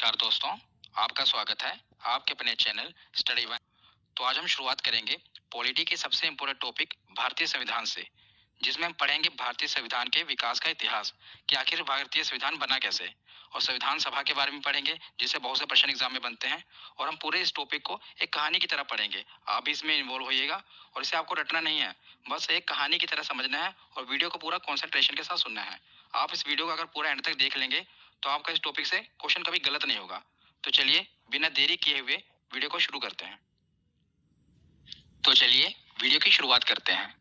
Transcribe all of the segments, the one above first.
नमस्कार दोस्तों, आपका स्वागत है आपके अपने चैनल स्टडी वन। तो आज हम शुरुआत करेंगे पॉलिटी के सबसे इम्पोर्टेंट टॉपिक भारतीय संविधान से, जिसमें हम पढ़ेंगे भारतीय संविधान के विकास का इतिहास कि आखिर भारतीय संविधान बना कैसे, और संविधान सभा के बारे में पढ़ेंगे जिससे बहुत से प्रश्न एग्जाम में बनते हैं। और हम पूरे इस टॉपिक को एक कहानी की तरह पढ़ेंगे, आप भी इसमें इन्वॉल्व होइएगा और इसे आपको रटना नहीं है, बस एक कहानी की तरह समझना है और वीडियो को पूरा कॉन्सेंट्रेशन के साथ सुनना है। आप इस वीडियो को अगर पूरा एंड तक देख लेंगे तो आपका इस टॉपिक से क्वेश्चन कभी गलत नहीं होगा। तो चलिए बिना देरी किए हुए वीडियो को शुरू करते हैं। तो चलिए वीडियो की शुरुआत करते हैं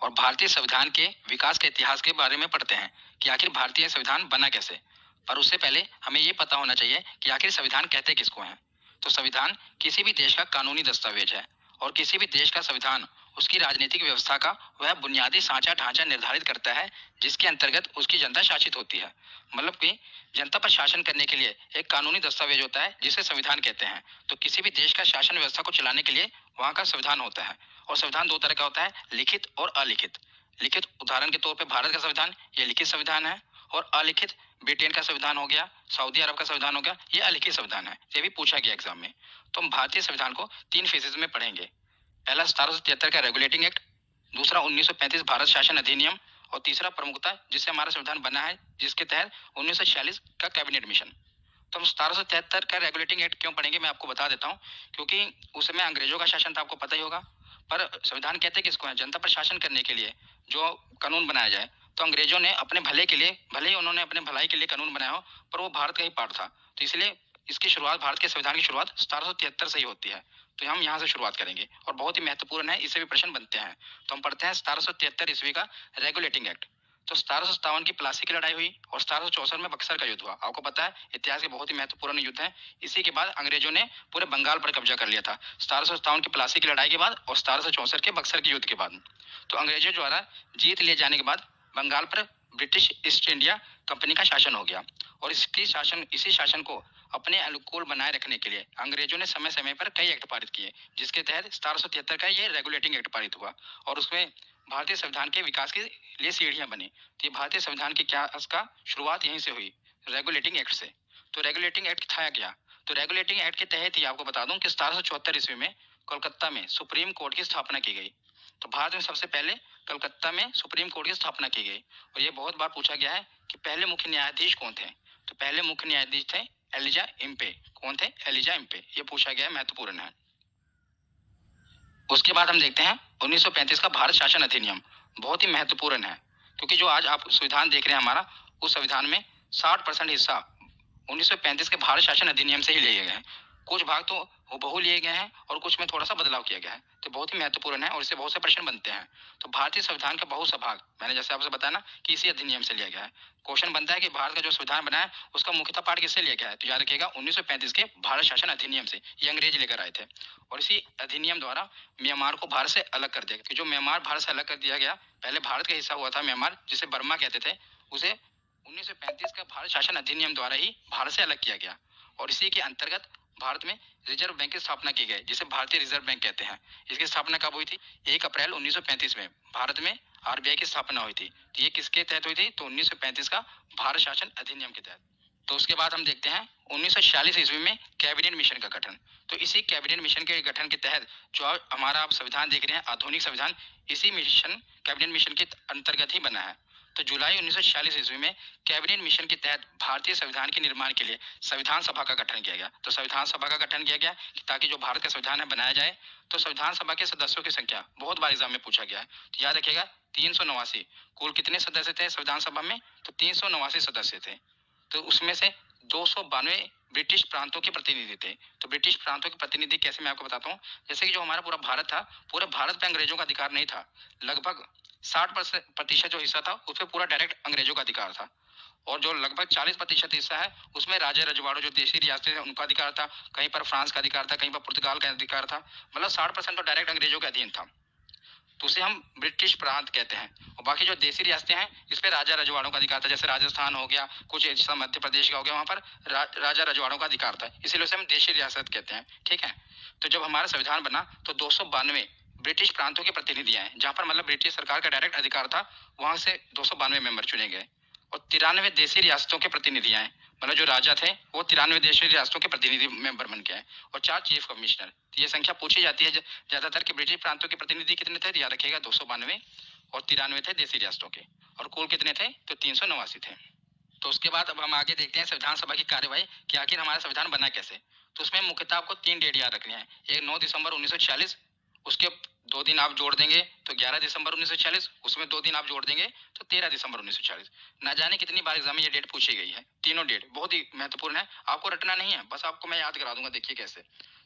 और भारतीय संविधान के विकास के इतिहास के बारे में पढ़ते हैं कि आखिर भारतीय संविधान बना कैसे। पर उससे पहले हमें ये पता होना चाहिए कि आखिर संविधान कहते किसको हैं। तो संविधान किसी भी देश का कानूनी दस्तावेज है और किसी भी देश का संविधान उसकी राजनीतिक व्यवस्था का वह बुनियादी सांचा ढांचा निर्धारित करता है जिसके अंतर्गत उसकी जनता शासित होती है। मतलब कि जनता पर शासन करने के लिए एक कानूनी दस्तावेज होता है जिसे संविधान कहते हैं। तो किसी भी देश का शासन व्यवस्था को चलाने के लिए वहाँ का संविधान होता है। और संविधान दो तरह का होता है, लिखित और अलिखित। लिखित उदाहरण के तौर पे भारत का संविधान ये लिखित संविधान है, और अलिखित ब्रिटेन का संविधान हो गया, सऊदी अरब का संविधान हो गया, ये अलिखित संविधान है। ये भी पूछा गया एग्जाम में। तो हम भारतीय संविधान को तीन फेजेज में पढ़ेंगे। पहला 1773 का रेगुलेटिंग एक्ट, दूसरा 1935 भारत शासन अधिनियम, और तीसरा प्रमुखता जिससे हमारा संविधान बना है जिसके तहत 1946 का कैबिनेट मिशन। तो हम 1773 का रेगुलेटिंग एक्ट क्यों पढ़ेंगे मैं आपको बता देता हूँ। क्योंकि उस समय अंग्रेजों का शासन था, आपको पता ही होगा। पर संविधान कहते किसको है? जनता पर शासन करने के लिए जो कानून बनाया जाए। तो अंग्रेजों ने अपने भले के लिए, भले ही उन्होंने अपने भलाई के लिए कानून बनाया हो, पर वो भारत का ही पार्ट था। तो इसलिए इसकी शुरुआत, भारत के संविधान की शुरुआत 1773 से ही होती है। तो हम यहाँ से शुरुआत करेंगे और बहुत ही महत्वपूर्ण है, इससे भी प्रश्न बनते हैं। तो हम पढ़ते हैं 1773 ईस्वी का रेगुलेटिंग एक्ट। तो 1757 की प्लासी की लड़ाई हुई और 1764 में बक्सर का युद्ध हुआ। आपको पता है इतिहास के बहुत ही महत्वपूर्ण युद्ध है। इसी के बाद अंग्रेजों ने पूरे बंगाल पर कब्जा कर लिया था, 1757 की प्लासी की लड़ाई के बाद और 1764 के बक्सर के युद्ध के बाद। तो अंग्रेजों द्वारा जीत लिए जाने के बाद बंगाल पर ब्रिटिश ईस्ट इंडिया कंपनी का शासन हो गया। और इसी शासन को अपने अनुकूल बनाए रखने के लिए अंग्रेजों ने समय समय पर कई एक्ट पारित किए, जिसके तहत 1773 का ये रेगुलेटिंग एक्ट पारित हुआ। और उसमें भारतीय संविधान के विकास के लिए सीढ़ियां बनी। तो ये भारतीय संविधान के क्या का शुरुआत यहीं से हुई, रेगुलेटिंग एक्ट से। तो रेगुलेटिंग एक्ट था क्या? तो रेगुलेटिंग एक्ट के तहत ही आपको बता दूं कि 1774 ईस्वी में कोलकाता में सुप्रीम कोर्ट की स्थापना की गई। तो भारत में सबसे पहले कलकत्ता में सुप्रीम कोर्ट की स्थापना की गई। और ये बहुत बार पूछा गया है कि पहले मुख्य न्यायाधीश कौन थे। तो पहले मुख्य न्यायाधीश थे एलिजा इम्पे। कौन थे? Elijah Impey. ये पूछा गया है, महत्वपूर्ण है। उसके बाद हम देखते हैं 1935 का भारत शासन अधिनियम। बहुत ही महत्वपूर्ण है क्योंकि जो आज आप संविधान देख रहे हैं हमारा, उस संविधान में 60% हिस्सा 1935 के भारत शासन अधिनियम से ही लिए गए हैं। कुछ भाग तो हूबहू लिए गए हैं और कुछ में थोड़ा सा बदलाव किया गया है। तो बहुत ही महत्वपूर्ण है और इससे बहुत से प्रश्न बनते हैं। तो भारतीय संविधान का बहुत सा भाग, मैंने जैसे आपसे बताया ना, कि इसी अधिनियम से लिया गया है। क्वेश्चन बनता है कि भारत का जो संविधान बना है उसका मुख्यतः पाठ किससे लिया गया है? तो याद रखिएगा 1935 के भारत शासन अधिनियम से। ये अंग्रेज लेकर आए थे और इसी अधिनियम द्वारा म्यांमार को भारत से अलग कर दिया। कि जो म्यांमार भारत से अलग कर दिया गया, पहले भारत का हिस्सा हुआ था म्यांमार, जिसे बर्मा कहते थे, उसे 1935 का भारत शासन अधिनियम द्वारा ही भारत से अलग किया गया। और इसी के अंतर्गत भारत में रिजर्व बैंक की स्थापना की गई, जिसे भारतीय रिजर्व बैंक कहते हैं। इसकी स्थापना कब हुई थी? 1 अप्रैल 1935 में भारत में आरबीआई की स्थापना हुई थी। तो ये किसके तहत हुई थी? तो 1935 का भारत शासन अधिनियम के तहत। तो उसके बाद हम देखते हैं 1946 ईस्वी में कैबिनेट मिशन का गठन। तो इसी कैबिनेट मिशन के गठन के तहत जो हमारा आप संविधान देख रहे हैं, आधुनिक संविधान, इसी मिशन, कैबिनेट मिशन के अंतर्गत ही बना है। तो जुलाई 1946 ईस्वी में कैबिनेट मिशन के तहत भारतीय संविधान के निर्माण के लिए संविधान सभा का गठन किया गया। तो संविधान सभा का गठन किया गया ताकि जो भारत का संविधान है बनाया जाए। तो संविधान सभा के सदस्यों की संख्या बहुत बार एग्जाम में पूछा गया है, तो याद रखिएगा 389। कुल कितने सदस्य थे संविधान सभा में? तो 389 सदस्य थे। तो उसमें से 292 ब्रिटिश प्रांतों के प्रतिनिधि थे। तो ब्रिटिश प्रांतों के प्रतिनिधि कैसे, मैं आपको बताता हूँ। जैसे कि जो हमारा पूरा भारत था, पूरे भारत पे अंग्रेजों का अधिकार नहीं था। लगभग 60% जो हिस्सा था उसमें पूरा डायरेक्ट अंग्रेजों का अधिकार था। और जो लगभग 40% हिस्सा है उसमें राजा रजवाड़ों, जो देशी रियासतें थे, उनका अधिकार था। कहीं पर फ्रांस का अधिकार था, कहीं पर पुर्तगाल का अधिकार था। मतलब 60% तो डायरेक्ट अंग्रेजों के अधीन था। तो उसे हम ब्रिटिश प्रांत कहते हैं। और बाकी जो देसी रियासतें हैं इस पे राजा रजवाड़ों का अधिकार था। जैसे राजस्थान हो गया, कुछ हिस्सा मध्य प्रदेश का हो गया, वहां पर राजा रजवाड़ों का अधिकार था, इसीलिए उसे हम देशी रियासत कहते हैं। ठीक है। तो जब हमारा संविधान बना तो 292 ब्रिटिश प्रांतों के प्रतिनिधि आए, जहां पर मतलब ब्रिटिश सरकार का डायरेक्ट अधिकार था, वहां से 292 मेंबर चुने गए। और 93 देशी रियासतों के प्रतिनिधि आए, मतलब जो राजा थे वो 93 देशी रियासतों के प्रतिनिधि मेंबर बन के हैं, और 4 चीफ कमिश्नर। तो ये संख्या पूछी जाती है। ज्यादातर के ब्रिटिश प्रांतों के प्रतिनिधि कितने थे, याद रखिएगा 292, और 93 थे देशी रियासतों के, और कुल कितने थे, तो 389 थे। तो उसके बाद अब हम आगे देखते हैं संविधान सभा की कार्यवाही कि आखिर हमारा संविधान बना कैसे। तो उसमें मुख्यतः आपको 3 डेट याद रखनी है। एक 9 दिसंबर 1946, उसके 2 दिन आप जोड़ देंगे तो 11 दिसंबर 1946, उसमें 2 दिन आप जोड़ देंगे तो 13 दिसंबर 1946। ना जाने कितनी बार एग्जाम में ये डेट पूछी गई है। तीनों डेट बहुत ही महत्वपूर्ण है, आपको रटना नहीं है, बस आपको मैं याद करा दूंगा। देखिए कैसे।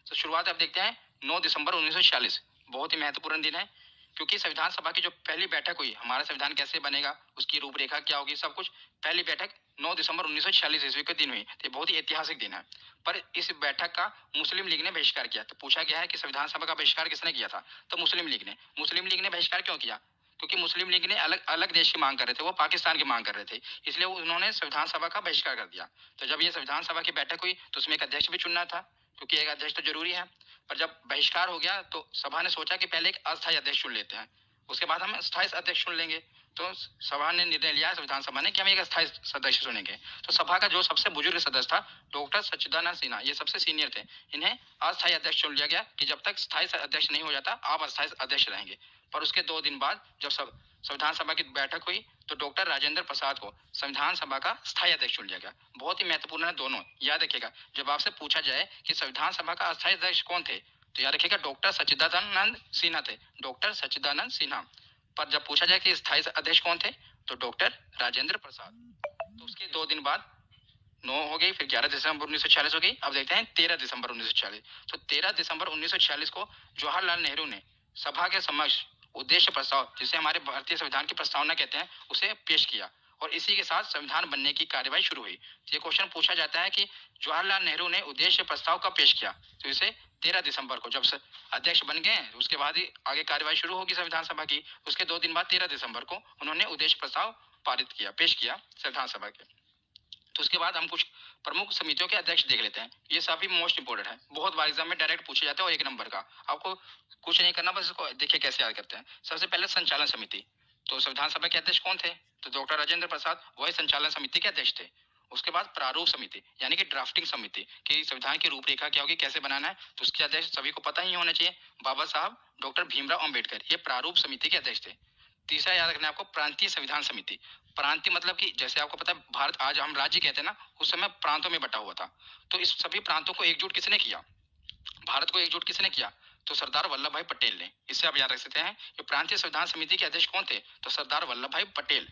तो शुरुआत आप देखते हैं 9 दिसंबर 1946, बहुत ही महत्वपूर्ण दिन है, क्योंकि संविधान सभा की जो पहली बैठक हुई, हमारा संविधान कैसे बनेगा, उसकी रूपरेखा क्या होगी, सब कुछ पहली बैठक 9 दिसंबर 1946 ईस्वी के दिन हुई। तो बहुत ही ऐतिहासिक दिन है। पर इस बैठक का मुस्लिम लीग ने बहिष्कार किया। तो पूछा गया है कि संविधान सभा का बहिष्कार किसने किया था, तो मुस्लिम लीग ने। मुस्लिम लीग ने बहिष्कार क्यों किया, क्योंकि मुस्लिम लीग ने अलग अलग देश की मांग कर रहे थे, वो पाकिस्तान की मांग कर रहे थे, इसलिए उन्होंने संविधान सभा का बहिष्कार कर दिया। तो जब ये संविधान सभा की बैठक हुई तो उसमें एक अध्यक्ष भी चुनना था, क्योंकि एक अध्यक्ष तो जरूरी है। पर जब बहिष्कार हो गया तो सभा ने सोचा कि पहले एक अस्थायी अध्यक्ष चुन लेते हैं, उसके बाद हम स्थायी अध्यक्ष चुन लेंगे। तो सभा ने निर्णय लिया, संविधान सभा ने, कि हम एक स्थायी सदस्य चुनेंगे। तो सभा का जो सबसे बुजुर्ग सदस्य था डॉक्टर सच्चिदानंद सिन्हा, ये सबसे सीनियर थे, इन्हें अस्थायी अध्यक्ष चुन लिया गया कि जब तक स्थायी अध्यक्ष नहीं हो जाता आप अस्थायी अध्यक्ष रहेंगे। पर उसके 2 दिन बाद जब संविधान सभा की बैठक हुई तो डॉक्टर राजेंद्र प्रसाद को संविधान सभा का स्थायी अध्यक्ष चुन लिया गया। बहुत ही महत्वपूर्ण है दोनों, याद रखिएगा। जब आपसे पूछा जाए कि संविधान सभा का अस्थायी अध्यक्ष कौन थे, तो याद रखिएगा डॉक्टर सच्चिदानंद सिन्हा थे, डॉक्टर सच्चिदानंद सिन्हा। पर जब पूछा जाए कि स्थायी अध्यक्ष कौन थे, तो डॉक्टर राजेंद्र प्रसाद। तो उसके 2 दिन बाद 9 हो गई, फिर 11 दिसंबर 1946 हो गई। अब देखते हैं 13 दिसंबर 1946। तो 13 दिसंबर 1946 को जवाहरलाल नेहरू ने सभा के समक्ष उद्देश्य प्रस्ताव, जिसे हमारे भारतीय संविधान की प्रस्तावना कहते हैं, उसे पेश किया, और इसी के साथ संविधान बनने की कार्यवाही शुरू हुई। तो ये क्वेश्चन पूछा जाता है कि जवाहरलाल नेहरू ने उद्देश्य प्रस्ताव कब पेश किया, तो इसे 13 दिसंबर को, जब अध्यक्ष बन गए उसके बाद ही आगे कार्यवाही शुरू होगी संविधान सभा की। उसके 2 दिन बाद 13 दिसंबर को उन्होंने उद्देश्य प्रस्ताव पारित किया, पेश किया संविधान सभा के। तो उसके बाद हम कुछ प्रमुख समितियों के अध्यक्ष देख लेते हैं। ये सभी मोस्ट इंपोर्टेंट है, बहुत बार एग्जाम में डायरेक्ट पूछे जाते हैं, और 1 नंबर का आपको कुछ नहीं करना, बस इसको देखिए कैसे याद करते हैं। सबसे पहले संचालन समिति। तो संविधान सभा के अध्यक्ष कौन थे, तो डॉक्टर राजेंद्र प्रसाद, वही संचालन समिति के अध्यक्ष थे। उसके बाद प्रारूप समिति, यानी कि ड्राफ्टिंग समिति, कि संविधान की रूपरेखा क्या होगी, कैसे बनाना है, तो उसके अध्यक्ष सभी को पता ही होना चाहिए, बाबा साहब डॉक्टर भीमराव अंबेडकर, ये प्रारूप समिति के अध्यक्ष थे। तीसरा याद रखना है आपको, प्रांतीय संविधान समिति। प्रांतीय मतलब कि जैसे आपको पता है भारत आज हम राज्य कहते हैं ना, उस समय प्रांतों में बटा हुआ था। तो इस सभी प्रांतों को एकजुट किसने किया, भारत को एकजुट किसने किया, तो सरदार वल्लभ भाई पटेल ने। इससे आप याद रख सकते हैं कि प्रांतीय संविधान समिति के अध्यक्ष कौन थे, तो सरदार वल्लभ भाई पटेल।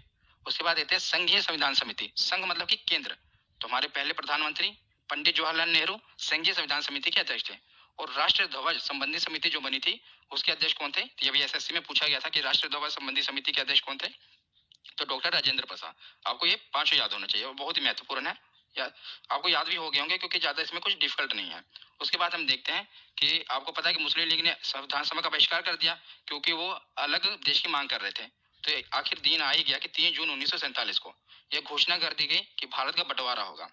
उसके बाद देते हैं संघीय संविधान समिति। संघ मतलब कि केंद्र। तो हमारे पहले प्रधानमंत्री पंडित जवाहरलाल नेहरू संघीय संविधान समिति के अध्यक्ष थे। और राष्ट्र ध्वज संबंधी समिति जो बनी थी, उसके अध्यक्ष कौन थे, तो ये भी एसएससी में पूछा गया था कि राष्ट्र ध्वज संबंधी समिति के अध्यक्ष कौन थे, तो डॉक्टर राजेंद्र प्रसाद। आपको ये पांचों याद होना चाहिए, और बहुत ही महत्वपूर्ण है। या आपको याद भी हो गए होंगे, क्योंकि ज्यादा इसमें कुछ डिफिकल्ट नहीं है। उसके बाद हम देखते हैं कि आपको पता है कि मुस्लिम लीग ने संविधान सभा का बहिष्कार कर दिया, क्योंकि वो अलग देश की मांग कर रहे थे। तो आखिर दिन आ ही गया कि 3 जून 1947 को यह घोषणा कर दी गई कि भारत का बंटवारा होगा।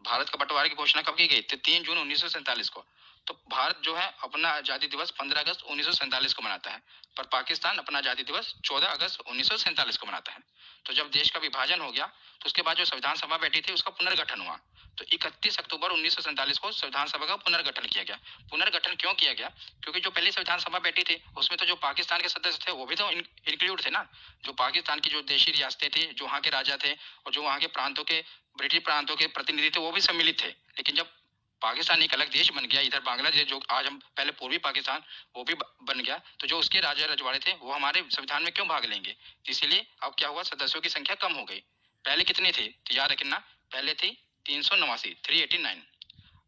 भारत का बंटवारे की घोषणा कब की गई थी, 3 जून 1947 को। तो भारत जो है अपना आजादी दिवस 15 अगस्त 1947 को मनाता है, पर पाकिस्तान अपना आजादी दिवस 14 अगस्त 1947 को मनाता है। तो जब देश का विभाजन हो गया तो उसके बाद जो संविधान सभा बैठी थी उसका पुनर्गठन हुआ। तो 31 अक्टूबर 1947 को संविधान सभा का पुनर्गठन किया गया। पुनर्गठन क्यों किया गया, क्योंकि जो पहली संविधान सभा बैठी थी उसमें तो जो पाकिस्तान के सदस्य थे वो भी तो इंक्लूड थे ना। जो पाकिस्तान की जो देशी रियासतें थी, जो वहाँ के राजा थे, और जो वहाँ के प्रांतों के ब्रिटिश प्रांतों के प्रतिनिधि थे, वो भी सम्मिलित थे। लेकिन जब पाकिस्तान एक अलग देश बन गया, इधर बांग्लादेश जो आज हम पहले पूर्वी पाकिस्तान, वो भी बन गया, तो जो उसके राजा रजवाड़े थे वो हमारे संविधान में क्यों भाग लेंगे। इसीलिए अब क्या हुआ, सदस्यों की संख्या कम हो गई। पहले कितनी थी, तो याद रखना, पहले थी 389, 389।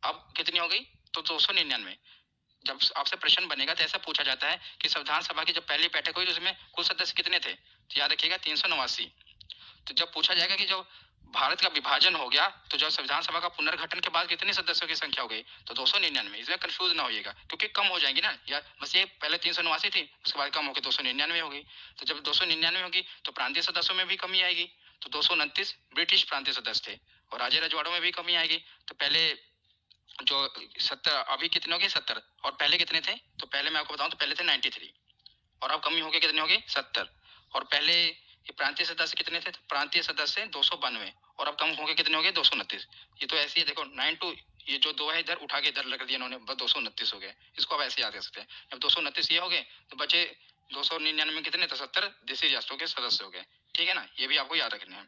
अब कितनी हो गई, तो 299। जब आपसे प्रश्न बनेगा तो ऐसा पूछा जाता है कि संविधान सभा की जब पहली बैठक हुई तो उसमें कुल सदस्य कितने थे, तो याद रखिएगा 389। तो जब पूछा जाएगा कि जब भारत का विभाजन हो गया तो जब संविधान सभा का पुनर्गठन के बाद कितने सदस्यों की संख्या हो गई, तो 299। इसमें कंफ्यूज ना होइएगा, क्योंकि कम हो जाएंगी ना, या बस ये पहले 389 थी, उसके बाद कम होकर 299 हो गई। तो जब 299 होगी तो प्रांतीय सदस्यों में भी कमी आएगी। तो 229 ब्रिटिश प्रांतीय सदस्य थे, और राजे रजवाड़ों में भी कमी आएगी। तो पहले जो 70, अभी कितने हो गए 70, और पहले कितने थे, तो पहले मैं आपको बताऊं तो पहले थे 93, और अब कमी हो गई, कितने हो गए 70। और पहले ये प्रांतीय सदस्य कितने थे? प्रांतीय सदस्य 292 और अब कम हो गए, कितने हो गए? 229। ये तो ऐसे ही देखो 9 टू ये जो 2 है इधर उठा के इधर लग दिया इन्होंने, बस 229 हो गए। इसको आप ऐसे याद कर सकते हैं। जब 229 ये हो गए तो बचे 299 कितने? तो 70 देशी राष्ट्रों के सदस्य हो गए। ठीक है ना, ये भी आपको याद रखना है।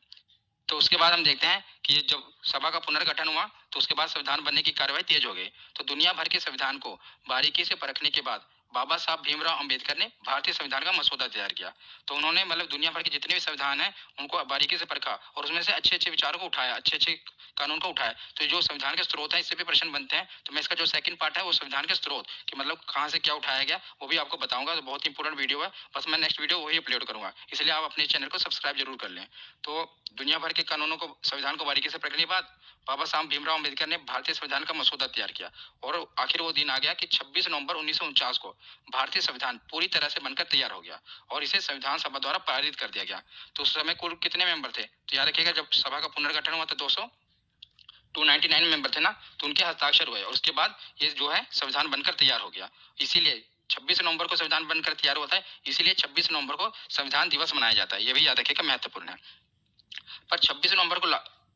तो उसके बाद हम देखते हैं कि जब सभा का पुनर्गठन हुआ तो उसके बाद संविधान बनने की कार्यवाही तेज हो गई। तो दुनिया भर के संविधान को बारीकी से परखने के बाद बाबा साहब भीमराव अंबेडकर ने भारतीय संविधान का मसौदा तैयार किया। तो उन्होंने मतलब दुनिया भर के जितने भी संविधान हैं उनको बारीकी से परखा और उसमें से अच्छे अच्छे विचारों को उठाया, अच्छे अच्छे कानून को उठाया। तो जो संविधान के स्रोत है, इससे भी प्रश्न बनते हैं। तो मैं इसका जो सेकंड पार्ट है वो संविधान के स्रोत कि मतलब कहाँ से क्या उठाया गया वो भी आपको बताऊंगा। तो बहुत ही इंपॉर्टेंट वीडियो है, बस मैं नेक्स्ट वीडियो वही अपलोड करूंगा, इसलिए आप अपने चैनल को सब्सक्राइब जरूर कर लें। तो दुनिया भर के कानूनों को, संविधान को बारीकी से पढ़ने के बाद बाबा साहब भीमराव अंबेडकर ने भारतीय संविधान का मसौदा तैयार किया और आखिर वो दिन आ गया कि 26 नवंबर 1949 को भारतीय संविधान पूरी तरह से बनकर तैयार हो गया और इसे संविधान सभा द्वारा पारित कर दिया गया। तो उस समय कुल कितने मेंबर थे? तो याद रखिएगा, जब सभा का पुनर्गठन हुआ था 299 मेंबर थे ना, तो उनके हस्ताक्षर हुए और उसके बाद ये जो है संविधान बनकर तैयार हो गया। इसीलिए 26 नवंबर को संविधान बनकर तैयार होता है, इसीलिए 26 नवंबर को संविधान दिवस मनाया जाता है। ये भी याद रखिएगा, महत्वपूर्ण है। पर 26 नवंबर को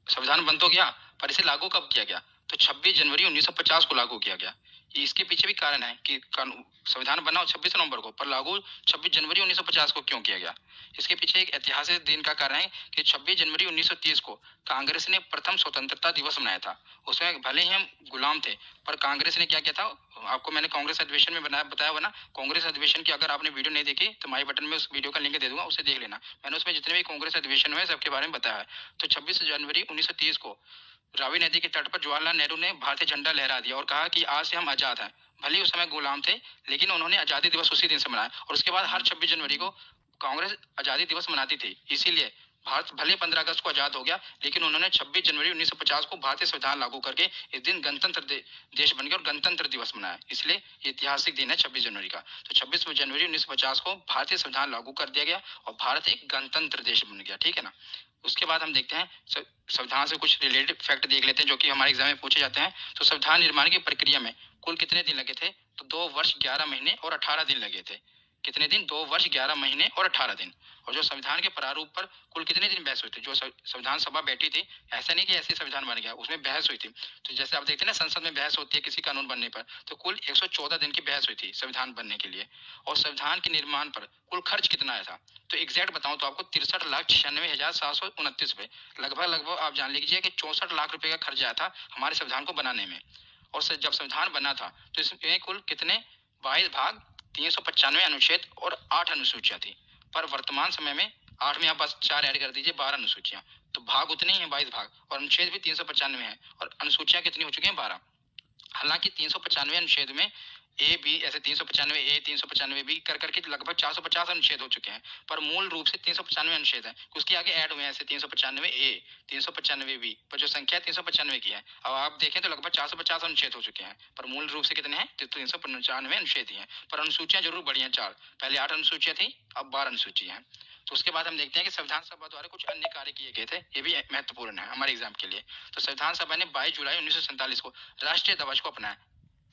संविधान बन तो गया, पर इसे लागू कब किया गया? तो 26 जनवरी 1950 को लागू किया गया। इसके पीछे भी कारण है कि संविधान बना 26 नवंबर को, पर लागू 26 जनवरी 1950 को क्यों किया गया? इसके पीछे एक ऐतिहासिक दिन का कारण है कि 26 जनवरी 1930 को कांग्रेस ने प्रथम स्वतंत्रता दिवस मनाया था। उसमें भले ही हम गुलाम थे, पर कांग्रेस ने क्या किया था? आपको मैंने कांग्रेस अधिवेशन में बताया हुआ ना। कांग्रेस अधिवेशन की अगर आपने वीडियो नहीं देखी तो माई बटन में उस वीडियो का लिंक दे दूंगा, उसे देख लेना। मैंने उसमें जितने भी कांग्रेस अधिवेशन हुए सबके बारे में बताया है। तो 26 जनवरी 1930 को रावी नदी के तट पर जवाहरलाल नेहरू ने भारतीय झंडा लहरा दिया और कहा कि आज से हम आजाद हैं। भले ही उस समय गुलाम थे, लेकिन उन्होंने आजादी दिवस उसी दिन से मनाया और उसके बाद हर 26 जनवरी को कांग्रेस आजादी दिवस मनाती थी। इसीलिए भारत भले 15 अगस्त को आजाद हो गया, लेकिन उन्होंने 26 जनवरी 1950 को भारतीय संविधान लागू करके इस दिन गणतंत्र देश बन गया और गणतंत्र दिवस मनाया। इसलिए ये ऐतिहासिक दिन है 26 जनवरी का। तो 26 जनवरी 1950 को भारतीय संविधान लागू कर दिया गया और भारत एक गणतंत्र देश बन गया। ठीक है ना। उसके बाद हम देखते हैं संविधान से कुछ रिलेटेड फैक्ट देख लेते हैं जो कि हमारे एग्जाम में पूछे जाते हैं। तो संविधान निर्माण की प्रक्रिया में कुल कितने दिन लगे थे? तो 2 वर्ष 11 महीने और 18 दिन लगे थे। कितने दिन? 2 वर्ष 11 महीने और 18 दिन। और जो संविधान के प्रारूप पर कुल कितने दिन बहस हुई थी? जो संविधान सभा बैठी थी, ऐसा नहीं कि ऐसे संविधान बन गया, उसमें बहस हुई थी। तो जैसे आप देखते हैं ना, संसद में बहस होती है किसी कानून बनने पर, तो कुल 114 दिन की बहस हुई थी संविधान बनने के लिए। और संविधान के निर्माण पर कुल खर्च कितना आया था? तो एग्जैक्ट बताऊं तो आपको 63,96,729 रुपए, लगभग आप जान लीजिए कि 64 लाख रुपए का खर्च आया था हमारे संविधान को बनाने में। और जब संविधान बना था तो इसमें कुल कितने? 22 भाग, 395 अनुच्छेद और 8 अनुसूचियां थी। पर वर्तमान समय में 8 में आप बस 4 ऐड कर दीजिए, 12 अनुसूचियां। तो भाग उतने ही हैं, 22 भाग, और अनुच्छेद भी 395 है और अनुसूचियां कितनी हो चुकी हैं? 12। हालांकि 395 अनुच्छेद में ए बी ऐसे 395 ए 395 बी कर करके लगभग 450 अनुच्छेद हो चुके हैं, पर मूल रूप से 395 अनुच्छेद है। उसके आगे ऐड हुए हैं ऐसे 395 ए 395 बी, पर जो संख्या 395 की है। अब आप देखें तो लगभग 450 अनुच्छेद हो चुके हैं, पर मूल रूप से कितने हैं? 395 अनुच्छेद ही हैं। पर अनुसूचियां जरूर बढ़ी हैं 4, पहले 8 अनुसूचियां थी, अब 12 अनुसूची हैं। तो उसके बाद हम देखते हैं कि संविधान सभा द्वारा कुछ अन्य कार्य किए गए थे, ये भी महत्वपूर्ण है हमारे एग्जाम के लिए। तो संविधान सभा ने 22 जुलाई 1947 को राष्ट्रीय ध्वज को अपनाया।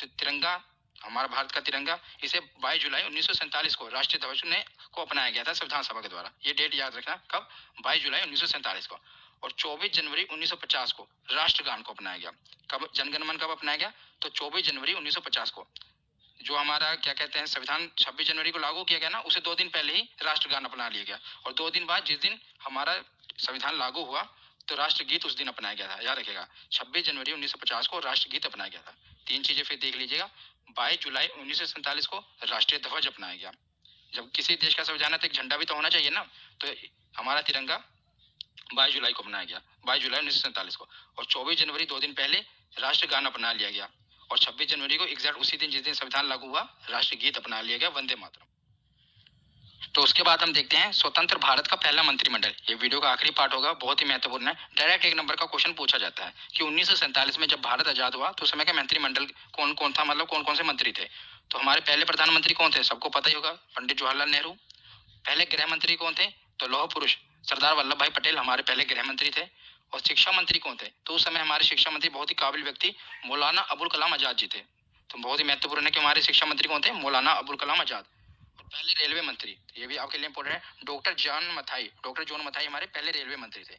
तो तिरंगा, हमारा भारत का तिरंगा, इसे 22 जुलाई 1947 को राष्ट्रीय ध्वज को अपनाया गया था संविधान सभा के द्वारा। ये डेट याद रखना, कब? 22 जुलाई 1947 को। और 24 जनवरी 1950 को राष्ट्रगान को अपनाया गया। कब जनगण मन कब अपनाया गया? तो 24 जनवरी 1950 को। जो हमारा क्या कहते हैं, संविधान 26 जनवरी को लागू किया गया ना, उसे 2 दिन पहले ही राष्ट्रगान अपना लिया गया। और 2 दिन बाद जिस दिन हमारा संविधान लागू हुआ तो राष्ट्रगीत उस दिन अपनाया गया था। याद रखेगा, 26 जनवरी 1950 को राष्ट्रगीत अपनाया गया था। 3 चीजें फिर देख लीजिएगा। 22 जुलाई 1947 को राष्ट्रीय ध्वज अपनाया गया। जब किसी देश का संविधान है तो एक झंडा भी तो होना चाहिए ना, तो हमारा तिरंगा 22 जुलाई को अपनाया गया, 22 जुलाई 1947 को। और 24 जनवरी 2 दिन पहले राष्ट्रगान अपना लिया गया। और 26 जनवरी को एग्जैक्ट उसी दिन जिस दिन संविधान लागू हुआ, राष्ट्रगीत अपना लिया गया, वंदे मातरम। तो उसके बाद हम देखते हैं स्वतंत्र भारत का पहला मंत्रिमंडल। ये वीडियो का आखिरी पार्ट होगा, बहुत ही महत्वपूर्ण है। डायरेक्ट 1 नंबर का क्वेश्चन पूछा जाता है कि 1947 में जब भारत आजाद हुआ तो उस समय का मंत्रिमंडल कौन कौन था, मतलब कौन कौन से मंत्री थे। तो हमारे पहले प्रधानमंत्री कौन थे? सबको पता ही होगा, पंडित जवाहरलाल नेहरू। पहले गृह मंत्री कौन थे? तो लौह पुरुष सरदार वल्लभ भाई पटेल हमारे पहले गृह मंत्री थे। और शिक्षा मंत्री कौन थे? तो उस समय हमारे शिक्षा मंत्री बहुत ही काबिल व्यक्ति मौलाना अबुल कलाम आजाद जी थे। तो बहुत ही महत्वपूर्ण है कि हमारे शिक्षा मंत्री कौन थे? मौलाना अबुल कलाम आजाद। पहले रेलवे मंत्री, ये भी आपके लिए इंपॉर्टेंट है, डॉक्टर जॉन मथाई हमारे पहले रेलवे मंत्री थे।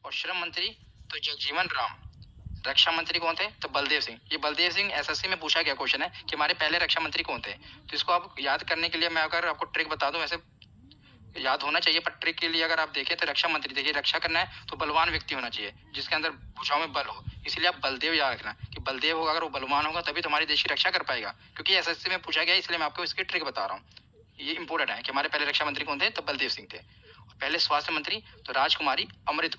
और श्रम मंत्री तो जगजीवन राम। रक्षा मंत्री कौन थे? तो बलदेव सिंह। ये बलदेव सिंह एसएससी में पूछा गया क्वेश्चन है कि हमारे पहले रक्षा मंत्री कौन थे। तो इसको आप याद करने के लिए मैं अगर आपको ट्रिक बता दूं, वैसे याद होना चाहिए, पर ट्रिक के लिए अगर आप देखें तो रक्षा मंत्री, देखिए रक्षा करना है तो बलवान व्यक्ति होना चाहिए जिसके अंदर भुजाओं में बल हो, इसलिए आप बलदेव याद रखना कि बलदेव होगा, अगर वो बलवान होगा तभी तुम्हारी देश की रक्षा कर पाएगा, क्योंकि एसएससी में पूछा गया, इसलिए मैं आपको इसकी ट्रिक बता रहा हूँ। ये इंपॉर्टेंट है कि हमारे पहले रक्षा मंत्री कौन थे, तो बलदेव सिंह थे। पहले स्वास्थ्य मंत्री तो राजकुमारी अमृत